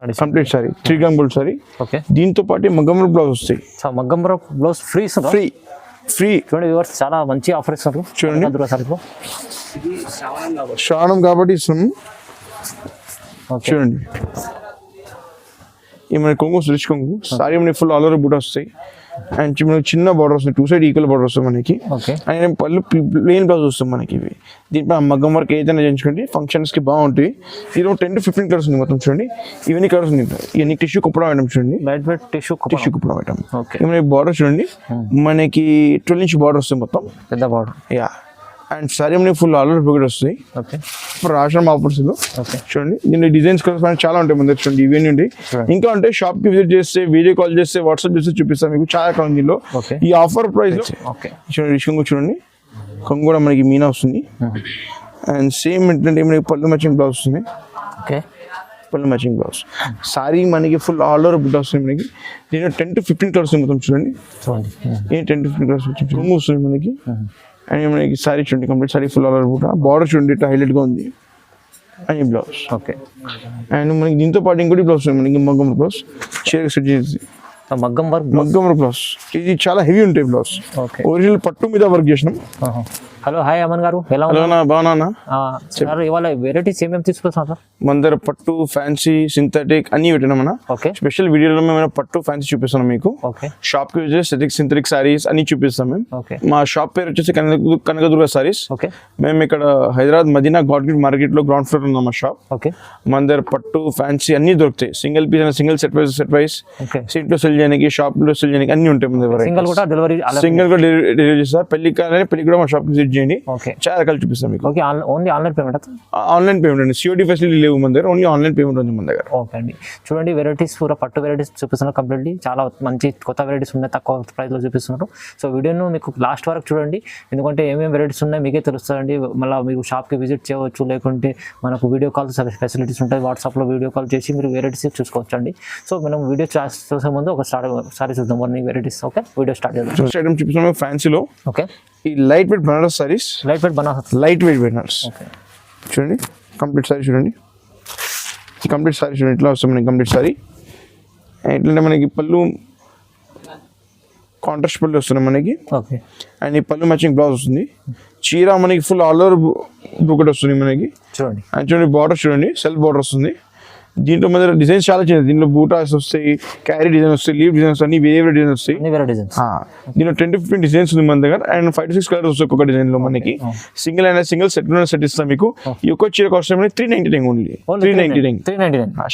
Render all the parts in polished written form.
Complete sorry 3 gram gold sorry. Okay, దీంతో పాటు మగ్గం వర్క్ బ్లౌజ్ వస్తాయి. సో మగ్గం వర్క్ బ్లౌజ్ ఫ్రీ ఫ్రీ చూడండి వ్యూవర్స్, చాలా మంచి ఆఫర్ ఇస్తారు చూడండి. దుర్గా సారీలో శ్రావణం కాబట్టి ఇస్తున్నాం. చూడండి ఈ మన కొంగు రిచ్ కొంగు సారీ మనకి ఫుల్ ఆల్ ఓవర్ బూట వస్తాయి. అండ్ చిన్న బార్డర్ వస్తుంది, 2 సైడ్ ఈక్వల్ బార్డర్ వస్తుంది మనకి. అండ్ పళ్ళు ప్లెయిన్ బ్లౌజ్ వస్తుంది మనకి. ఇవి దీంట్లో మగ్గం వర్క్ ఏదైనా చేయించుకోండి, ఫంక్షన్స్కి బాగుంటాయి. దీనిలో 10 to 15 కలర్స్ ఉంది మొత్తం. చూడండి ఇవన్నీ కలర్స్ ఉంది. ఇవన్నీ టిష్యూ కుప్పడం ఐటమ్ చూడండి, light weight tissue Kuppadam item. మనకి బార్డర్ చూడండి, మనకి 12 ఇంచ్ బార్డర్ వస్తుంది మొత్తం, పెద్ద బార్డర్. యా. అండ్ సారీ మనకి ఫుల్ ఆల్ ఓవర్ బుకెట్ వస్తాయి. ఇప్పుడు రాష్ట్రం ఆఫర్స్ చూడండి. దీని డిజైన్స్ కలర్స్ చాలా ఉంటాయి మన దగ్గర. చూడండి ఇవన్నీ ఉంటాయి. ఇంకా అంటే షాప్ కి విజిట్ చేస్తే, వీడియో కాల్ చేస్తే, వాట్సాప్ చేస్తే చూపిస్తాను మీకు చాలా కాలం. దీనిలో ఈ ఆఫర్ ప్రైస్ చూడండి. కొంగు చూడండి, కొంగు కూడా మనకి మీనా వస్తుంది. అండ్ సేమ్ ఏంటంటే మనకి పళ్ళు మ్యాచింగ్ బ్లౌజ్ వస్తుంది. పళ్ళు మ్యాచింగ్ బ్లౌజ్ సారీ మనకి ఫుల్ ఆల్ ఓవర్ బుట్ట వస్తుంది మనకి. దీనిలో 10 to 15 కలర్స్ మొత్తం. చూడండి 10 to 15 కలర్స్ కొంగు వస్తుంది మనకి. అండ్ మనకి సారీ చూడండి, complete sari full all over బూట. బార్డర్ చూడండి ఇట్లా హైలైట్ గా ఉంది. అండ్ బ్లౌజ్ అండ్ మనకి దీంతో పాటు ఇంకోటి బ్లౌజ్ మనకి మగ్గం బ్లౌజ్ చీర సెట్ చేసి మగ్గం వర్క్ బ్లౌజ్. ఇది చాలా హెవీ ఉంటాయి బ్లౌజ్. ఒరిజినల్ పట్టు మీద వర్క్ చేసినాం. హలో, హాయ్ అమన్ గారు, ఎలా బాగున్నా? ఇవాళ వెరైటీస్ ఏమేమి తీసుకొస్తాం సార్? మన దగ్గర పట్టు, ఫ్యాన్సీ, సింథటిక్ అన్ని పెట్టినామన్నా. స్పెషల్ వీడియోలో మేము పట్టు, ఫ్యాన్సీ చూపిస్తున్నాం మీకు. షాప్ కి వచ్చేసి సింథటిక్ సారీస్ అన్ని చూపిస్తాం మేము. మా షాప్ పేరు వచ్చేసి కనకదుర్గ సారీస్. మేము ఇక్కడ హైదరాబాద్ మదీనా గాడ్గిట్ మార్కెట్ లో గ్రౌండ్ ఫ్లోర్ ఉన్నాం మా షాప్. మన దగ్గర పట్టు, ఫ్యాన్సీ అన్ని దొరుకుతాయి. సింగిల్ పీస్ అయినా సింగిల్ సెట్ వైస్ ఇంట్లో సెల్ చేయడానికి, షాప్ లో సెల్ చేయడానికి అన్ని ఉంటాయి మన దగ్గర. సింగిల్ కూడా డెలివరీ చేస్తారు. పెళ్లి కూడా మా షాప్ విజిట్ చేయండి, చాలా రకాలు చూపిస్తాం మీకు. ఆన్లైన్ పేమెంట్ అండి, సిఓడి ఫెసిలిటీ లేవు మన దగ్గర, ఓన్లీ ఆన్లైన్ పేమెంట్ ఉంది మన దగ్గర. ఓకే అండి, చూడండి వెరైటీస్ పూరా పట్టు వెరైటీస్ చూపిస్తున్నారు. కంప్లీట్లీ చాలా మంచి కొత్త వెరైటీస్ ఉన్నాయి, తక్కువ ప్రైస్లో చూపిస్తున్నారు. సో వీడియోను మీకు లాస్ట్ వరకు చూడండి, ఎందుకంటే ఏమేమి వెరైటీస్ ఉన్నాయి మీకే తెలుస్తుందండి. మళ్ళీ మీకు షాప్కి విజిట్ చేయవచ్చు, లేకుంటే మనకు వీడియో కాల్ ఫెసిలిటీస్ ఉంటాయి. వాట్సాప్లో వీడియో కాల్ చేసి మీరు వెరైటీస్ చూసుకోవచ్చు అండి. సో మనం వీడియో చూసే ముందు ఒకసారి చూద్దాం కొన్ని వెరైటీస్. ఓకే, వీడియో స్టార్ట్ చేద్దాం. చూపిస్తున్నాం ఫ్యాన్సీలో. ఓకే, ఈ light weight Banaras saris. Light weight Banaras చూడండి. కంప్లీట్ సారీ చూడండి, కంప్లీట్ సారీ చూడండి ఇట్లా వస్తుంది మనకి. కంప్లీట్ సారీ ఎట్లంటే మనకి పళ్ళు కాంట్రాస్ట్ పళ్ళు వస్తున్నాయి మనకి. అండ్ ఈ పళ్ళు మ్యాచింగ్ బ్లౌజ్ వస్తుంది. చీర మనకి ఫుల్ ఆల్ ఓవర్ బుకెట్ వస్తుంది మనకి. చూడండి అండ్ చూడండి బార్డర్ చూడండి, సెల్ఫ్ బార్డర్ వస్తుంది. దీంట్లో మన డిజైన్స్ చాలా చిన్నది. దీంట్లో బూటాస్ వస్తాయి, క్యారీ డిజైన్ వస్తాయి, లీవ్ డిజైన్స్ అన్ని వేరే డిజైన్ వస్తాయి. దీంట్లో 10 to 15 డిజైన్స్ ఉంది మన దగ్గర. అండ్ 5 to 6 కలర్స్ వస్తాయి ఒక్కొక్క డిజైన్ లో మనకి. సింగిల్ అయినా సింగిల్, సెట్ ఇస్తాం మీకు. ఈ ఒక్క చీర cost 399 only. 399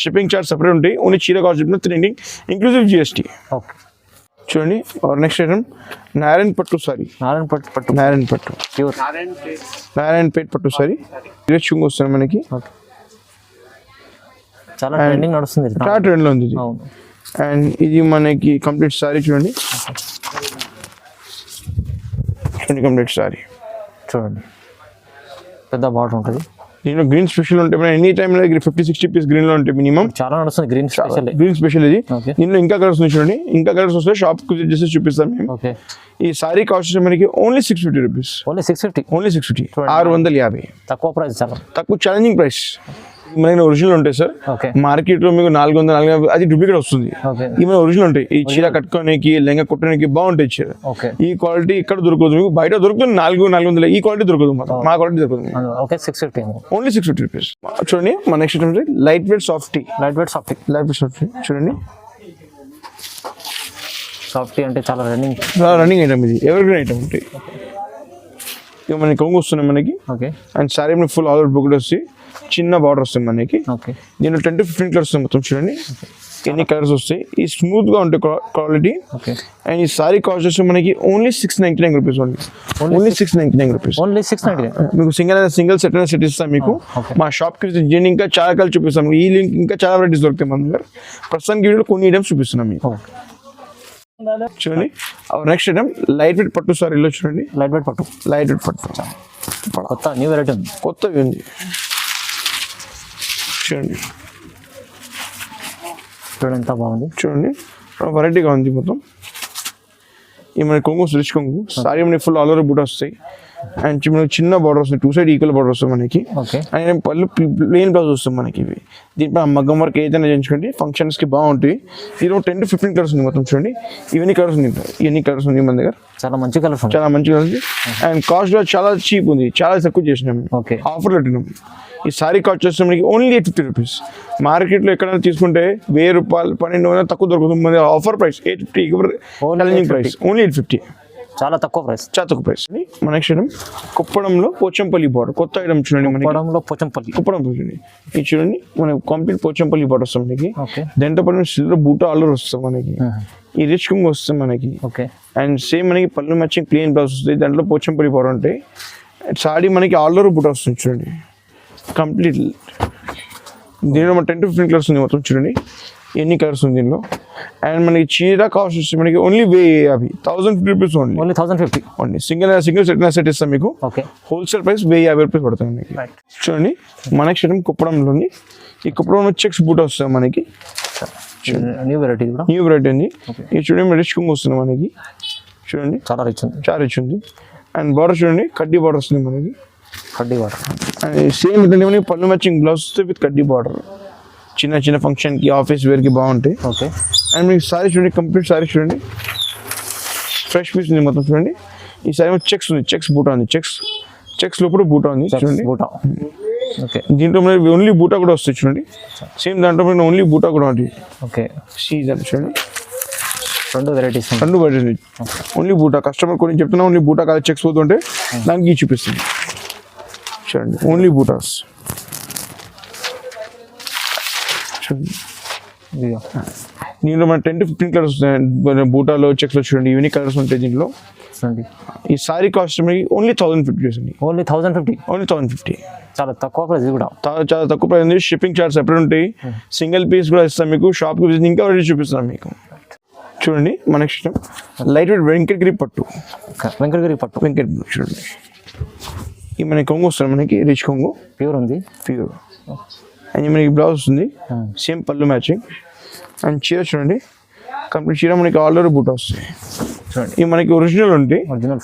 shipping charge separate ఉంటాయి. ఓన్లీ చీర కాస్ట్ 399 ఇంక్లూజివ్ GST. చూడండి నెక్స్ట్ ఐటమ్ నారాయణ పట్టు సారీ. నారాయణ పేట్ పట్టు సారీ చుంగు వస్తుంది మనకి. చాలా ట్రెండింగ్ నడుస్తుంది, చాలా ట్రెండ్ లో ఉంది. అండ్ ఇది మనకి కంప్లీట్ సారీ చూడండి. కంప్లీట్ సారీ చూడండి, పెద్ద బార్డర్ ఉంటుంది. దీనిలో గ్రీన్ స్పెషల్ ఉంటాయి. మన ఎనీ టైమ్ 50-60 పీస్ గ్రీన్ లో ఉంటాయి మినిమం. చాలా నడుస్తుంది గ్రీన్ స్పెషల్ ఇది. దీనిలో ఇంకా కలర్స్ ఉన్నాయి చూడండి. ఇంకా కలర్స్ వస్తే షాప్ కు విజిట్ చేసి చూపిస్తాం మేము. ఈ సారీ కాస్ట్ మనకి ఓన్లీ 650 రూపీస్. ఓన్లీ 650. 650. తక్కువ ప్రైస్, చాలా తక్కువ, ఛాలెంజింగ్ ప్రైస్. మన ఒరిజినల్ ఉంటాయి సార్. మార్కెట్ లో మీకు 400 అది డూప్లికేట్ వస్తుంది. ఈ ఒరిజినల్ ఉంటాయి. ఈ చీర కట్టుకోనికి, లెంగ కుట్టడానికి బాగుంటాయి చీర. ఈ క్వాలిటీ ఇక్కడ దొరకదు మీకు, బయట దొరుకుతుంది 400. ఈ క్వాలిటీ దొరకదు, మా క్వాలిటీ దొరుకుతుంది. Only 650 rupees. చూడండి మన నెక్స్ట్ లైట్ వెయిట్ సాఫ్టీ. చూడండి సాఫ్టీ అంటే చాలా రన్నింగ్ ఐటమ్. ఇది ఎవర్ ఐటమ్ ఉంటాయి. ఇక మనకి కొంగు వస్తున్నాయి మనకి. And sorry full all over book వస్తాయి. చిన్న బార్డర్ వస్తుంది మనకి. దీనిలో 10 to 15 కలర్స్ మొత్తం. చూడండి ఎన్ని కలర్స్ వస్తాయి. ఈ స్మూత్ గా ఉంటాయి క్వాలిటీ. అండ్ ఈ సారీ కాస్ట్ వచ్చి మనకి ఓన్లీ 699 రూపీస్. Only 699 rupees. మీకు సింగిల్ సెట్ ఇస్తాం మీకు. మా షాప్ కి విజిట్ ఇంకా చాలా కలర్ చూపిస్తాం. ఈ లింక్ ఇంకా చాలా వెరైటీస్ దొరుకుతాయి మన దగ్గర. ప్రస్తుతానికి వీడియోలో కొన్ని ఐటమ్స్ చూపిస్తున్నాం మీకు. చూడండి నెక్స్ట్ ఐటమ్ లైట్ వెయిట్ పట్టు సారీలో. చూడండి లైట్ వెయిట్ పట్టు కొత్త న్యూ వెరైటీ ఉంది, కొత్తవి ఉంది. చూడండి ఎంత బాగుంది. చూడండి వెరైటీగా ఉంది మొత్తం. ఈ మన కొంగు రిచ్ కొంగు సారీ మనకి ఫుల్ ఆల్ ఓవర్ బూట వస్తాయి. అండ్ మనకి చిన్న బార్డర్ వస్తుంది, 2 సైడ్ ఈక్వల్ బార్డర్ వస్తుంది మనకి. ఓకే అండ్ పళ్ళు ప్లెయిన్ బ్లౌజ్ వస్తుంది మనకి. ఇవి దీంట్లో మగ్గం వర్క్ ఏదైనా చేయించుకోండి, ఫంక్షన్స్కి బాగుంటాయి. దీనిలో 10 to 15 కలర్స్ ఉంది మొత్తం. చూడండి ఇవన్నీ కలర్స్ ఉంది, ఇవన్నీ కలర్స్ ఉంది మన దగ్గర. చాలా మంచి కలర్స్ చాలా మంచి కలర్స్ ఉంది. అండ్ కాస్ట్ కూడా చాలా చీప్ ఉంది, చాలా తక్కువ చేసినాం, ఓకే ఆఫర్ పెట్టినాం. ఈ సారీ కాస్ట్ వచ్చేసి మనకి ఓన్లీ 850 రూపీస్. మార్కెట్లో ఎక్కడైనా తీసుకుంటే 1000 రూపాయలు 1200 తక్కువ దొరుకుతుంది. మన offer price 850, challenging price only 850. చాలా తక్కువ ప్రైస్, చాలా తక్కువ ప్రైస్. మన నెక్స్ట్ ఐటమ్ కుప్పడంలో పోచంపల్లి బార్డర్, కొత్త ఐటమ్ చూడండి మనకి. పొడంలో పోచంపల్లి, కుప్పడం చూడండి, ఇది చూడండి మనకి కంప్లీట్ పోచంపల్లి బార్డర్ వస్తుంది మనకి. ఓకే దాంతో పాటు సిల్వర్ బూటా ఆల్డర్ వస్తుంది మనకి. ఈ రిచ్ కుంగ్ వస్తుంది మనకి. ఓకే అండ్ సేమ్ మనకి పళ్ళు మ్యాచింగ్ ప్లెయిన్ బ్లౌజ్ వస్తుంది, దాంట్లో పోచంపల్లి బార్డర్ ఉంటాయి. సాడీ మనకి ఆల్డర్ బూటా వస్తుంది చూడండి కంప్లీట్. దీనిలో మన 10 to 15 కలర్స్ ఉంది మొత్తం. చూడండి ఎన్ని కలర్స్ ఉంది దీనిలో. అండ్ మనకి చీర కాస్ట్ వచ్చి మనకి only 1050 rupees only. Only 1050 only single set ఇస్తాం మీకు. ఓకే హోల్సేల్ ప్రైస్ 1050 రూపీస్ పడుతుంది మనకి. చూడండి మన నెక్స్ట్ ఐటమ్ కుప్పడంలో ఉంది. ఈ కుప్పడంలో చెక్స్ బూట్ వస్తుంది మనకి. న్యూ వెరైటీ కూడా, న్యూ వెరైటీ ఉంది. ఇది చూడండి రిచ్ కుంగ్ వస్తుంది మనకి. చూడండి చాలా రిచ్ ఉంది, చాలా రిచ్ ఉంది. అండ్ బార్డర్ చూడండి కడ్డీ బార్డర్ వస్తుంది మనకి. కడ్డీ వాటర్. అండ్ సేమ్ ఏంటంటే మనకి పళ్ళు మ్యాచింగ్ బ్లౌజ్ విత్ కడ్డీ బార్డర్. చిన్న చిన్న ఫంక్షన్కి ఆఫీస్ వేర్కి బాగుంటాయి. ఓకే అండ్ మీకు సారీ చూడండి, కంప్లీట్ సారీ చూడండి, ఫ్రెష్ పీస్ ఉంది మొత్తం. చూడండి ఈ సారీ చెక్స్ ఉంది, చెక్స్ బూటా ఉంది, చెక్స్ లోపల బూటా ఉంది చూడండి. బూటా. ఓకే దీంట్లో మనకి ఓన్లీ బూటా కూడా వస్తుంది చూడండి. సేమ్ దాంట్లో మనకి ఓన్లీ బూటా కూడా ఉంది. ఓకే సీజన్ చూడండి, రెండు వెరైటీస్, రెండు వెరైటీస్ ఓన్లీ బూటా. కస్టమర్ కొన్ని చెప్తున్నా ఓన్లీ బూటా కాదు, చెక్స్ పోతుంటే దానికి చూపిస్తుంది చూడండి. ఓన్లీ బూటాస్ చూడండి. దీంట్లో మన 10 to 15 కలర్స్ వస్తాయి బూటాలో, చెక్స్లో చూడండి ఇవన్నీ కలర్స్ ఉంటాయి దీంట్లో. ఈ సారీ కాస్ట్ మనకి ఓన్లీ 1050 చేసింది. Only 1050, only 1050. చాలా తక్కువ ప్రైస్ కూడా, చాలా తక్కువ ప్రైస్ ఉంది. షిప్పింగ్ చార్జ్ సెపరేట్ ఉంటాయి. సింగిల్ పీస్ కూడా ఇస్తాం మీకు. షాప్కి విజిట్ ఇంకా రెడీ చూపిస్తాం మీకు. చూడండి మన నెక్స్ట్ లైట్ వెయిట్ వెంకటగిరి పట్టు. వెంకటగిరి పట్టు, వెంకటగిరి చూడండి. ఈ మనకి కొంగు వస్తుంది మనకి, రిచ్ కొంగు ప్యూర్ ఉంది, ప్యూర్. అండ్ మనకి బ్లౌజ్ వస్తుంది సేమ్ పళ్ళు మ్యాచింగ్. అండ్ చీర చూడండి కంప్లీట్ చీర మనకి ఆల్రెడీ బూట వస్తుంది చూడండి. ఇవి మనకి ఒరిజినల్ ఉంటాయి.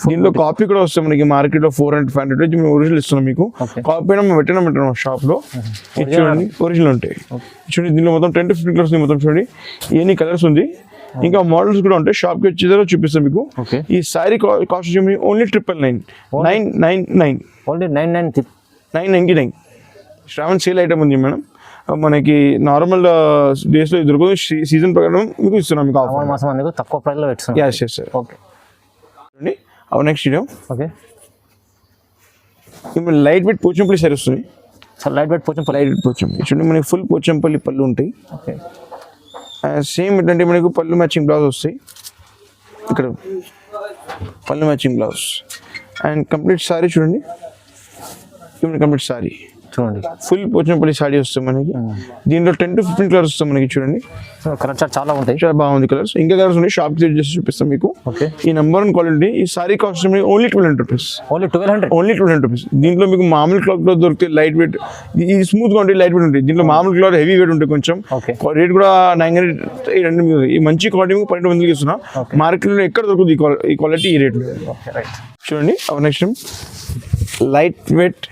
దీనిలో కాపీ కూడా వస్తాయి మనకి మార్కెట్లో 400-500 మేము ఒరిజినల్ ఇస్తున్నాం మీకు. కాపీ అయినా మేము పెట్టినాం షాప్లో. ఇది చూడండి ఒరిజినల్ ఉంటాయి చూడండి. దీనిలో మొత్తం 10 to 15 కలర్స్ ఉంది మొత్తం. చూడండి ఎన్ని కలర్స్ ఉంది, ఇంకా మోడల్స్ కూడా ఉంటాయి. షాప్కి వచ్చేదో చూపిస్తాం మీకు. ఈ సారీ కాస్ట్ వచ్చి only 999. Only 999. Shravan sale item ఉంది మేడం. మనకి నార్మల్ డేస్లో దొరుకుతుంది, సీజన్ ప్రకారం మీకు ఇస్తున్నాం మీకు ఆఫర్. మాసం అందుకు తక్కువ ప్రైస్లో పెట్టున్నాం. yes sir. ఓకే చూడండి అవర్ నెక్స్ట్ వీడియో. ఓకే ఇప్పుడు లైట్ వెయిట్ పోచంపల్లి సారీ వస్తుంది. Sir light weight Pochampally, light weight Pochampally చూడండి మనకి ఫుల్ పోచంపల్లి పళ్ళు ఉంటాయి. ఓకే సేమ్ ఏంటంటే మనకు పళ్ళు మ్యాచింగ్ బ్లౌజ్ వస్తాయి. ఇక్కడ పళ్ళు matching blouse and complete sorry చూడండి. కంప్లీట్ సారీ చూడండి ఫుల్ పోచంపల్లి సారీ వస్తుంది మనకి. దీంట్లో 10 to 15 కలర్స్ వస్తాయి మనకి. చూడండి కలర్ చాలా ఉంటాయి, చాలా బాగుంది కలర్స్. ఇంకా కలర్స్ ఉన్నాయి, షాప్కి చేసి చూపిస్తాం మీకు. ఓకే ఈ నెంబర్ 1 క్వాలిటీ. ఈ sorry cost only 1200 rupees. Only 1200, only 1200 rupees. దీంట్లో మీకు మామూలు క్లాత్ కూడా దొరుకుతాయి, లైట్ వెయిట్. ఇది స్మూత్గా ఉంటాయి, లైట్ వెయిట్ ఉంటాయి. దీంట్లో మామూలు క్లాత్ హెవీ వెయిట్ ఉంటాయి కొంచెం. రేట్ కూడా 900. ఈ మంచి క్వాలిటీ మీకు 1200 ఇస్తున్నా. మార్కెట్లో ఎక్కడ దొరుకుతుంది ఈ క్వాలిటీ ఈ రేట్లో. చూడండి next light weight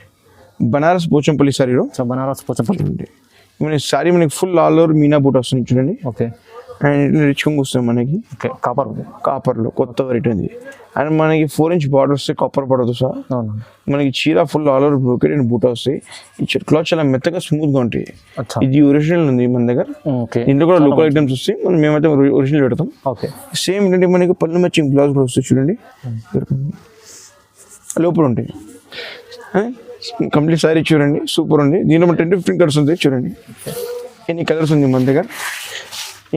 Banaras Pochampally సారీలో. బనారస్ పోచంపల్లి మన సారీ మనకి ఫుల్ ఆల్ ఓవర్ మీనా బూట్ వస్తుంది చూడండి. ఓకే అండ్ రిచ్ కొంగు వస్తుంది మనకి. ఓకే కాపర్లో కొత్త వెరైటీ ఉంది. అండ్ మనకి 4-inch బార్డర్ వస్తాయి, కాపర్ పడదు సార్. మనకి చీర full all over brocade and బూట వస్తాయి. ఈ క్లాత్ చాలా మెత్తగా స్మూత్గా ఉంటాయి. ఇది ఒరిజినల్ ఉంది మన దగ్గర. ఇందులో కూడా లోకల్ ఐటమ్స్ వస్తాయి, మేమైతే ఒరిజినల్ పెడతాం. ఓకే సేమ్ ఏంటంటే మనకి పళ్ళు మ్యాచింగ్ బ్లౌజ్ కూడా వస్తాయి చూడండి. లోపల ఉంటాయి కంప్లీట్ సారీ చూడండి, సూపర్ ఉంది. దీనిలో 10 to 15 కలర్స్ ఉంటాయి చూడండి. ఎన్ని కలర్స్ ఉంది మన దగ్గర.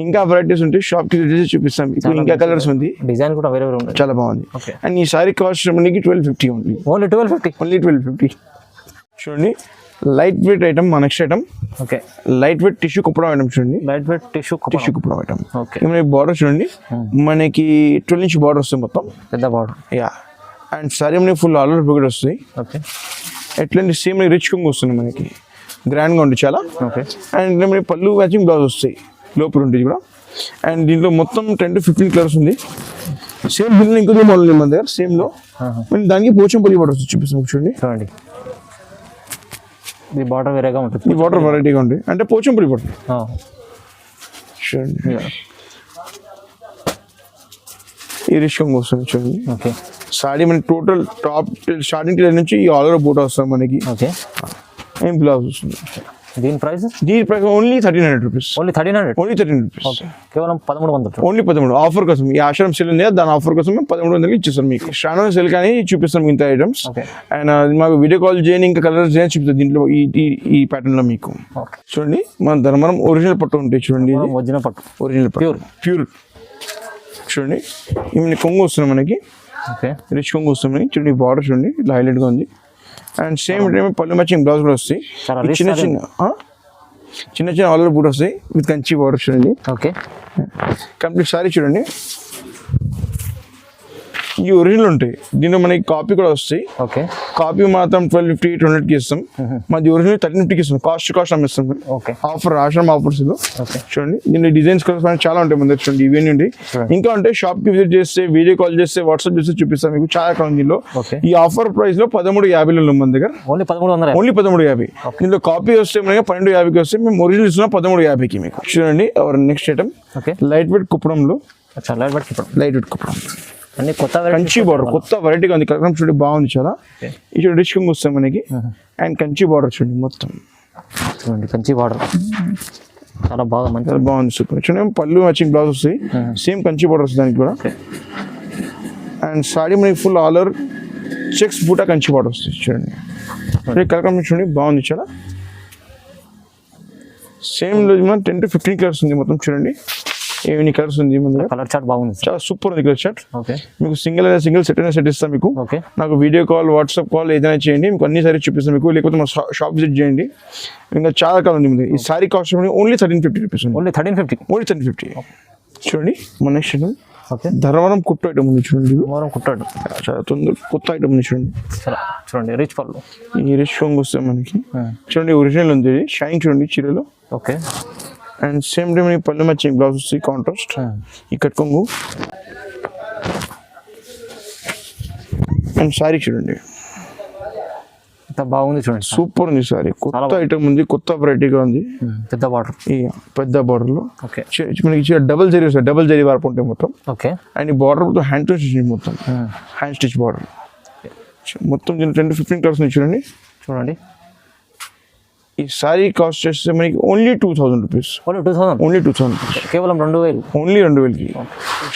ఇంకా వెరైటీస్ ఉంటాయి, షాప్కి చూపిస్తాం. ఇప్పుడు ఇంకా కలర్స్ ఉంది, డిజైన్ కూడా వేరే ఉంది, చాలా బాగుంది. అండ్ ఈ సారీ కాస్ట్ మనకి 1250 ఓన్లీ. ఓన్లీ 1250 చూడండి. లైట్ వెయిట్ ఐటమ్ మా next item. Okay light weight tissue Kuppadam item చూడండి. Light weight tissue Kuppadam item. Okay మనకి బార్డర్ చూడండి, మనకి 12-inch బార్డర్ వస్తుంది మొత్తం, పెద్ద బార్డర్. యా. అండ్ సారీ మనకి ఫుల్ ఆల్ ఓవర్ బ్రోకెడ్ వస్తుంది. ఓకే ఎట్లాంటి సేమ్ రిచ్ కొంగు వస్తుంది మనకి, గ్రాండ్గా ఉంటుంది చాలా. ఓకే అండ్ మనకి పళ్ళు మ్యాచింగ్ బ్లౌజ్ వస్తాయి, లోపల ఉంటుంది కూడా. అండ్ దీంట్లో మొత్తం 10 to 15 కలర్స్ ఉంది. సేమ్ బిల్ ఇంకొక మోడల్ మన దగ్గర సేమ్ లో మళ్ళీ దానికి పోచంపల్లి బార్డర్ చూపిస్తాం చూడండి. చూడండి ఈ బార్డర్ వేరేగా ఉంటుంది, ఈ బార్డర్ వెరైటీగా ఉంటుంది అంటే పోచంపల్లి బార్డర్ చూడండి. ఈ రిషం వస్తుంది చూడండి. ఓకే సాడీ మనకి టోటల్ టాప్ స్టార్టింగ్ నుంచి ఈ ఆల్ ఓవర్ బూట్ వస్తుంది మనకి. ఓకే ఏం బ్లౌజ్ వస్తుంది. దీని price only 1300 rupees. Only 1300. Only 1300 rupees. Okay కేవలం 1300. ఓన్లీ 1300 ఆఫర్ కోసం. ఈ ఆశ్రమం సెల్ ఉంది దాని ఆఫర్ కోసం 1300 ఇచ్చేస్తాం మీకు. శ్రావణ సెల్ కానీ చూపిస్తాం ఇంత ఐటమ్స్. అండ్ మాకు వీడియో కాల్ చేయని ఇంకా కలర్స్ చేయని చూపిస్తాం దీంట్లో ఈ ప్యాటర్న్ లో మీకు. చూడండి మన ధర్మవరం ఒరిజినల్ పట్టు ఉంటాయి చూడండి. ఒరిజినల్ పట్టు, ఒరిజినల్ ప్యూర్ చూడండి. ఇవి కొంగు వస్తుంది మనకి. ఓకే రిచ్ కొంగు వస్తుంది చూడండి. బార్డర్ చూడండి ఇలా హైలైట్ గా ఉంది. అండ్ సేమ్ టైం పళ్ళు మ్యాచింగ్ బ్లౌజ్ కూడా వస్తాయి. చిన్న చిన్న ఆల్ ఓవర్ బూట్ వస్తాయి విత్ కంచి బార్డర్ చూడండి. ఓకే కంప్లీట్ సారీ చూడండి. ఈ ఒరిజినల్ ఉంటాయి. దీనిలో మనకి కాపీ కూడా వస్తాయి. ఓకే కాపీ మాత్రం 1250 200కి ఇస్తాం. మాది ఒరిజినల్ 1350కి ఇస్తాం. కాస్ట్ అమ్మిస్తాం. ఓకే ఆఫర్ ఆశ్రమ ఆఫర్స్ ఓకే చూడండి. దీనిలో డిజైన్స్ కలర్స్ చాలా ఉంటాయి మన దగ్గర చూడండి. ఇవన్నీ ఉంటాయి. ఇంకా అంటే షాప్ కి విజిట్ చేస్తే, వీడియో కాల్ చేస్తే, వాట్సాప్ చేస్తే చూపిస్తాం మీకు చాలా కాలం. దీనిలో ఈ ఆఫర్ ప్రైస్ లో 1350 మన దగ్గర. ఓన్లీ 1300. ఓన్లీ 1350. దీనిలో కాపీ వస్తే మనకి 1250కి వస్తే మేము ఒరిజినల్ ఇస్తున్నాం 1350కి మీకు. చూడండి our next item light weight కుప్పడంలో. లైట్ వెయిట్ కుప్పడం అన్ని కొత్త కంచి బార్డర్, కొత్త వెరైటీగా ఉంది. కలర్ చూడండి బాగుంది చాలా. ఈ చూడండి రిచ్ కింగ్ వస్తాయి మనకి. అండ్ కంచి బార్డర్ చూడండి మొత్తం. చూడండి కంచి బార్డర్ చాలా బాగా మంచి బాగుంది. సూపర్ చూడండి. పళ్ళు మ్యాచింగ్ బ్లౌజ్ వస్తాయి. సేమ్ కంచి బార్డర్ వస్తుంది దానికి కూడా. అండ్ సాడీ మనకి ఫుల్ ఆల్ ఓవర్ చెక్స్ బూటా కంచి బార్డర్ వస్తుంది చూడండి. కలర్ చూడండి బాగుంది చాలా. సేమ్ లో 10 to 15 కలర్స్ ఉంది మొత్తం చూడండి. ఏమి కలర్స్ ఉంది మన కలర్ చార్ట్ బాగుంది, చాలా సూపర్ ఉంది కలర్ చార్ట్. ఓకే మీకు సింగిల్ అయినా సింగిల్, సెట్ అయినా సెట్ ఇస్తాం మీకు. ఓకే నాకు వీడియో కాల్, వాట్సాప్ కాల్ ఏదైనా చేయండి, మీకు అన్ని సారీ చూపిస్తాం మీకు. లేకపోతే మా షాప్ విజిట్ చేయండి. ఇంకా చాలా కాలం ఉంది ముందు. ఈ sorry cost only 1350 rupees. Only 1350. Only 1350 చూడండి. మన నెక్స్ట్ ఓకే ధర్మవరం కుట్టు ఐటమ్ ఉంది చూడండి. ధర్మవరం కుట్టాడు చాలా తొందర కొత్త ఐటమ్ ఉంది చూడండి. చూడండి రిచ్ పళ్ళు, ఈ రిచ్ కొంగు వస్తాయి మనకి. చూడండి ఒరిజినల్ ఉంది. షైన్ చూడండి చీరలో. ఓకే అండ్ సేమ్ టైం పళ్ళు మ్యాచింగ్ బ్లౌజ్ వస్తాయి కాంట్రాస్ట్. ఇక్కడ కొంగు అండ్ సారీ చూడండి ఎంత బాగుంది చూడండి. సూపర్ ఉంది సారీ. కొత్త ఐటమ్ ఉంది, కొత్త వెరైటీగా ఉంది. పెద్ద బార్డర్, పెద్ద బార్డర్ లో ఓకే మనకి డబల్ జరీ వస్తాయి. డబల్ జరీ వార్పు ఉంటాయి మొత్తం. ఓకే అండ్ ఈ బార్డర్ మొత్తం హ్యాండ్ టు స్టిచ్ మొత్తం. హ్యాండ్ స్టిచ్ బార్డర్ మొత్తం 10 to 15 కలర్స్ చూడండి. చూడండి ఈ సారీ కాస్ట్ చేస్తే మనకి ఓన్లీ 2000 రూపీస్. ఓన్లీ 2000 కేవలం 2000. ఓన్లీ 2000కి.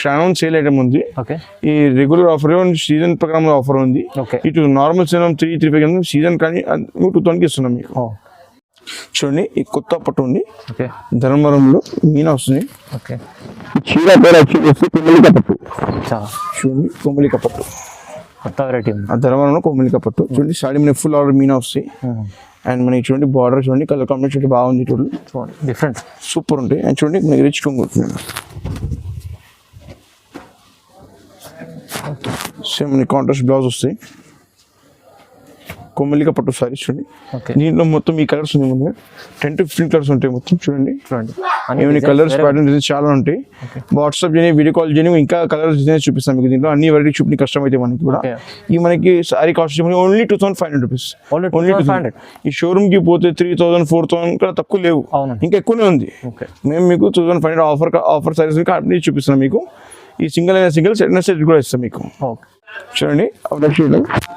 శ్రావణ సేల్ ఐటమ్ ఉంది. ఓకే ఈ రెగ్యులర్ ఆఫర్ సీజన్ ప్రకారం ఆఫర్ ఉంది. ఇటు నార్మల్ సేల్ 335 సీజన్ కానీ 2000కి ఇస్తున్నాం మీకు. చూడండి ఈ కొత్త పట్టు ఉంది. ఓకే ధర్మవరంలో మీనా వస్తుంది. ఓకే చీర పేరు వచ్చి కొమ్మలిక పట్టు. చూడండి కొమ్మలిక పట్టు కొత్త వెరైటీ ఉంది. ఆ ధర్మవరంలో కొమ్మలిక పట్టు చూడండి. సాడీ మనకి ఫుల్ ఆర్డర్ మీనా వస్తాయి. అండ్ మనకి చూడండి బార్డర్ చూడండి, కలర్ కాంబినేషన్ చూడండి బాగుంది. చూడండి డిఫరెంట్ సూపర్ ఉంటాయి. అండ్ చూడండి మనకి రిచ్ కొంగు సేమ్ మనకి కాంట్రాస్ట్ బ్లౌజ్ వస్తాయి. కొమ్మలిక పట్టు సారీ చూడండి. దీంట్లో మొత్తం ఈ కలర్స్ ఉంది ముందు 10 to 15 కలర్స్ ఉంటాయి మొత్తం చూడండి. ఏమైనా కలర్స్ ప్యాటర్న్ డిజైన్స్ చాలా ఉంటాయి. వాట్సాప్ చేయని, వీడియో కాల్ చేయని, ఇంకా కలర్స్ డిజైన్స్ చూపిస్తాం మీకు. దీంట్లో అన్ని వెరైటీ చూపి కష్టం అయితే మనకి కూడా. ఈ మనకి sorry cost only 2500 rupees. Only 2500. ఈ షోరూమ్ కి పోతే 3000 4000 కూడా తక్కువ లేవు, ఇంకా ఎక్కువనే ఉంది. మేము మీకు 2500 ఆఫర్ సారీస్ అన్ని చూపిస్తున్నాం మీకు. ఈ సింగిల్ అయినా సింగిల్, సెట్ అయినా సెట్ కూడా ఇస్తాం మీకు. చూడండి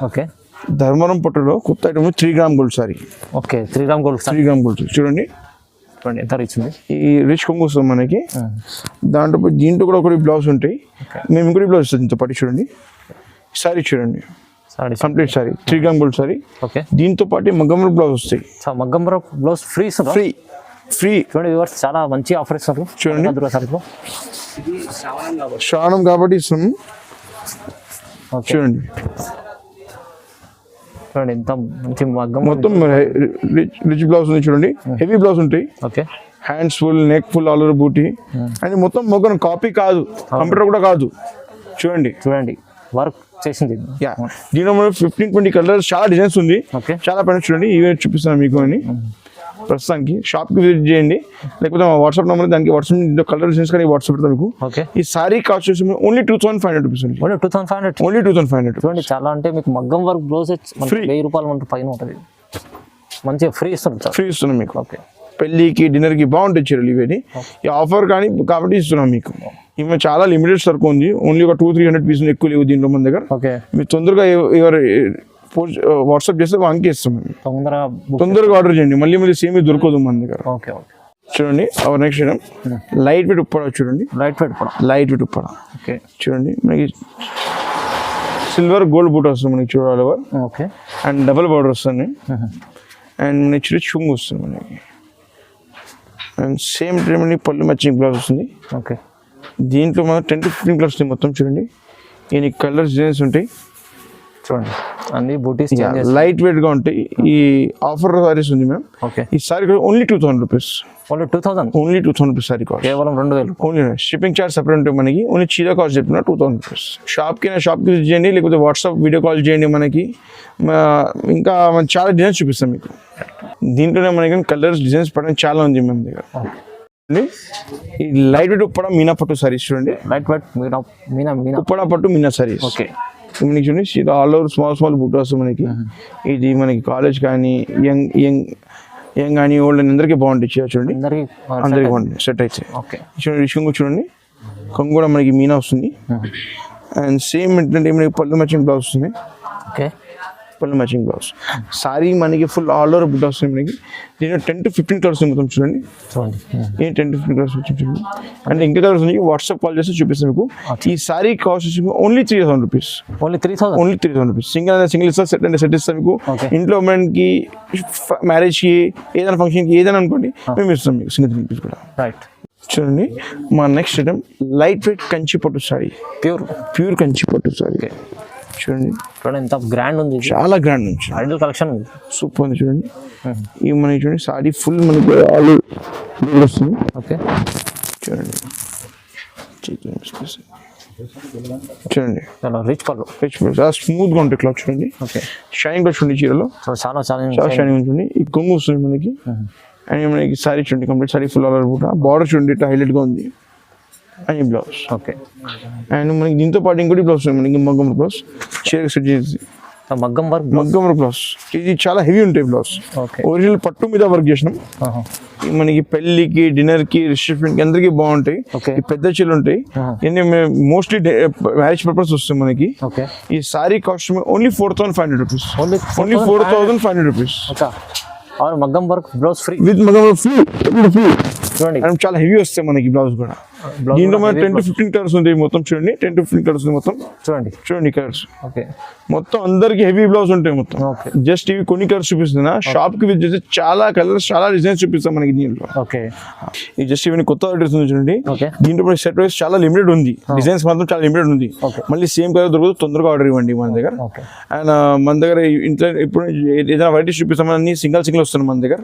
ఓకే ధర్మవరం పట్టులో కొత్త item 3 gram gold sorry. Okay 3 gram gold. 3 gram gold చూడండి. ఎంత రిచ్ ఉంది. ఈ రిచ్ కొంగు వస్తుంది మనకి. దాంట్లో దీంట్లో కూడా ఒకటి బ్లౌజ్ ఉంటాయి. మేము ఇంకోటి బ్లౌజ్ వస్తుంది దీంతో పాటు. చూడండి సారీ చూడండి complete sorry 3 gram gold sorry. Okay దీంతో పాటు మగ్గంబర బ్లౌజ్ వస్తాయి. మగ్గంబర బ్లౌజ్ ఫ్రీ ఫ్రీ చూడండి వ్యూవర్స్, చాలా మంచి ఆఫర్ ఇస్తారు చూడండి. శ్రావణం కాబట్టి ఇస్తాం చూడండి. చూడండి ఎంత మంచి మగ్గం మొత్తం రిచ్ బ్లౌజ్ ఉంది చూడండి. హెవీ బ్లౌజ్ ఉంటాయి. Okay hands full, neck full, all over buti. And మొత్తం మొగ్గం కాపీ కాదు, కంప్యూటర్ కూడా కాదు. చూడండి వర్క్ చేసింది. దీనిలో 15-20 కలర్స్, చాలా డిజైన్స్ ఉంది, చాలా పైన చూడండి. ఇవే చూపిస్తాను మీకు అని. ప్రస్తుతానికి షాప్కి విజిట్ చేయండి, లేకపోతే మా వాట్సాప్ నెంబర్ దానికి వాట్సాప్ కలర్ డిజైన్స్ కానీ వాట్సాప్ పెడతాం మీకు. ఓకే, ఈ సారీ కాస్ట్ వచ్చి ఓన్లీ 2500 రూపీస్ అండి. ఓన్లీ 2500. ఓన్లీ 2500 చూడండి చాలా అంటే మీకు మగ్గం వర్క్ బ్లౌజ్ Free. 1000 రూపాయలు మనకు పైన ఉంటుంది, మంచిగా ఫ్రీ ఇస్తుంది సార్. ఫ్రీ ఇస్తున్నాం మీకు. ఓకే, పెళ్ళికి డిన్నర్కి బాగుంటాయి చీరలు ఇవన్నీ. ఈ ఆఫర్ కానీ కాబట్టి ఇస్తున్నాం మీకు. ఈమె చాలా లిమిటెడ్ స్టాక్ ఉంది, ఓన్లీ ఒక 200-300 పీసులు ఎక్కువ లేవు దీంట్లో మన దగ్గర. ఓకే, మీరు తొందరగా ఎవరు వాట్సాప్ చేస్తే వానికి ఇస్తాం. తొందరగా ఆర్డర్ చేయండి, మళ్ళీ మళ్ళీ సేమ్ దొరకదు మన దగ్గర. ఓకే ఓకే, చూడండి our next item light wait Uppada. చూడండి లైట్ వెయిట్ కూడా, లైట్ వెయిట్ ఉప్పడ. ఓకే, చూడండి మనకి సిల్వర్ గోల్డ్ బూట్ వస్తుంది మనకి చూడాలి. ఓకే, అండ్ డబుల్ బార్డర్ వస్తుంది. అండ్ మనకి చిన్న చుంగు వస్తుంది మనకి. అండ్ సేమ్ టైం మనకి పళ్ళు మ్యాచింగ్ బ్లౌజ్ వస్తుంది. ఓకే, దీంట్లో మనం 10-15 కలర్స్ మొత్తం. చూడండి ఈ కలర్స్ డిజైన్స్ ఉంటాయి. చూడండి అన్ని బూటీస్ లైట్ వెయిట్ గా ఉంటాయి. ఈ ఆఫర్ సారీస్ ఉంది మ్యామ్. ఓకే, ఈ sorry only 2000 rupees. Only 2000. Only 2000 rupees sorry cost. కేవలం 2000. ఓన్లీ షిప్పింగ్ చార్జ్ సెపరేట్ ఉంటుంది మనకి. ఓన్లీ చీర కాస్ట్ చెప్పిన 2000 రూపీస్. షాప్కి విజిట్ చేయండి, లేకపోతే వాట్సాప్ వీడియో కాల్ చేయండి మనకి. ఇంకా మనం చాలా డిజైన్స్ చూపిస్తాం మీకు. దీంట్లోనే మనకి కలర్స్ డిజైన్స్ పడడం చాలా ఉంది మన దగ్గర. ఈ లైట్ వెయిట్ ఉప్పడ మీనా పట్టు సారీస్. చూడండి లైట్ వెయిట్ మీనా ఉప్పడ పట్టు మీనా సారీస్. ఓకే, మనకి చూడండి ఆల్ ఓవర్ స్మాల్ బుక్ వస్తుంది మనకి. ఇది మనకి కాలేజ్ కానీ యంగ్ కానీ ఓల్డ్ అందరికీ బాగుంటాయి. చూడండి అందరికి బాగుంటుంది సెట్ అయితే. ఓకే, చూడండి కొంగు చూడండి, కొంగు కూడా మనకి మీనా వస్తుంది. అండ్ సేమ్ ఏంటంటే మనకి పళ్ళు మ్యాచింగ్ బ్లౌజ్ వస్తుంది. ఓకే, పళ్ళు మ్యాచింగ్ బ్లౌజ్. సారీ మనకి ఫుల్ ఆల్ ఓవర్ బుట్ట వస్తుంది మనకి. దీంట్లో 10-15 కలర్స్ మొత్తం. చూడండి ఏ 10-15 కలర్స్ వచ్చి చూడండి. అంటే ఇంకా కలర్స్ ఉన్నాయి, వాట్సాప్ కాల్ చేస్తే చూపిస్తాను మీకు. ఈ సారీ కాస్ట్ వచ్చి only 3000 rupees. Only 3000. Only 3000 rupees. Single ఇస్తా, సెట్ అంటే సెట్ ఇస్తాం మీకు. ఇంట్లో మనకి మ్యారేజ్కి ఏదైనా ఫంక్షన్కి ఏదైనా అనుకోండి మేము ఇస్తాం మీకు సింగిల్ రూపీస్ కూడా. రైట్, చూడండి మా next item light wait Kanchi పట్టు సారీ. ప్యూర్ కంచి పట్టు సారీ. చూడండి ఎంత గ్రాండ్ ఉంది, చాలా గ్రాండ్ ఉంది. ఐడల్ కలెక్షన్ ఉంది, సూపర్ ఉంది. చూడండి ఈ మనకి చూడండి సారీ ఫుల్ మనకి వస్తుంది. ఓకే, చూడండి చూడండి రిచ్ పళ్ళు, చాలా స్మూత్ గా ఉంటాయి క్లాత్. చూడండి ఓకే, షైనింగ్ కూడా చూడండి చీరలో చాలా షైనింగ్ ఉంటుంది. ఈ కొంగు వస్తుంది మనకి. అండ్ మనకి సారీ చూడండి కంప్లీట్ సారీ ఫుల్ ఆల్ కూడా. బార్డర్ చూడండి హైలైట్ గా ఉంది. అని బ్లౌజ్. ఓకే, అండ్ మనకి దీంతో పాటు ఇంకోటి బ్లౌజ్ ఉంది మనకి, మగ్గం బ్లౌజ్. చీర సెట్ చేసి మగ్గం వర్క్ బ్లౌజ్. ఇది చాలా హెవీ ఉంటాయి బ్లౌజ్. ఒరిజినల్ పట్టు మీద వర్క్ చేసినాం. మనకి పెళ్లికి డిన్నర్ కి రిసెప్షన్ కి అందరికి బాగుంటాయి. ఈ పెద్ద చీరలు ఉంటాయి. మోస్ట్లీ మ్యారేజ్ పర్పస్ వస్తుంది మనకి. ఈ sorry cost only 4500 rupees. Only 4500 rupees. మగ్గం వర్క్ బ్లౌజ్ ఫ్రీ విత్ మగ్గం వర్క్ ఫ్రీ. చూడండి చాలా హెవీ వస్తాయి మనకి బ్లౌజ్ కూడా. దీంట్లో మనకి 10-15 కలర్స్ ఉంటాయి మొత్తం. చూడండి 10-15 కలర్స్ ఉంది మొత్తం. చూడండి కలర్స్ మొత్తం అందరికి హెవీ బ్లౌజ్ ఉంటాయి మొత్తం. జస్ట్ ఇవి కొన్ని కలర్స్ చూపిస్తున్నా. షాప్ కి విజిట్ చేస్తే చాలా కలర్స్ చాలా డిజైన్స్ చూపిస్తాం మనకి దీంట్లో. ఇది జస్ట్ ఇవన్నీ కొత్త అడ్రస్ ఉంది చూడండి. దీంట్లో సెట్ వైస్ చాలా లిమిటెడ్ ఉంది, డిజైన్స్ మాత్రం చాలా లిమిటెడ్ ఉంది. మళ్ళీ సేమ్ కలర్ దొరకదు, తొందరగా ఆర్డర్ ఇవ్వండి మన దగ్గర. అండ్ మన దగ్గర ఇంట్లో ఇప్పుడు ఏదైనా వెరైటీస్ చూపిస్తామని సింగిల్ వస్తుంది మన దగ్గర.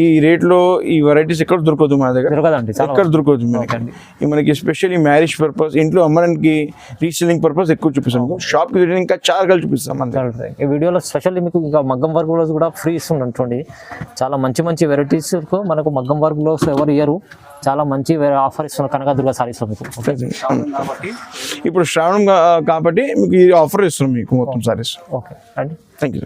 ఈ రేట్ లో ఈ వెరైటీస్ ఎక్కడ దొరకదు మన దగ్గర, ఎక్కడ దొరకదు మనకి. ఎస్పెషల్లీ మ్యారేజ్ పర్పస్, ఇంట్లో అమ్మడానికి రీసెల్లింగ్ పర్పస్ ఎక్కువ చూపిస్తాం. షాప్ కి ఇంకా చాలా కలిసి చూపిస్తాం మన దగ్గర. ఈ వీడియోలో స్పెషల్లీ మీకు ఇంకా మగ్గం వర్క్ బ్లౌజ్ కూడా ఫ్రీ ఇస్తున్నాం చూడండి. చాలా మంచి వెరైటీస్ మనకు మగ్గం వర్క్ బ్లౌజ్ ఎవరు ఇయ్యరు. చాలా మంచి ఆఫర్ ఇస్తున్నారు కనకదుర్గ సారీస్ లో మీకు. ఇప్పుడు శ్రావణం కాబట్టి మీకు ఈ ఆఫర్ ఇస్తున్నాం మీకు మొత్తం సారీస్. ఓకే అండి, థ్యాంక్ యూ.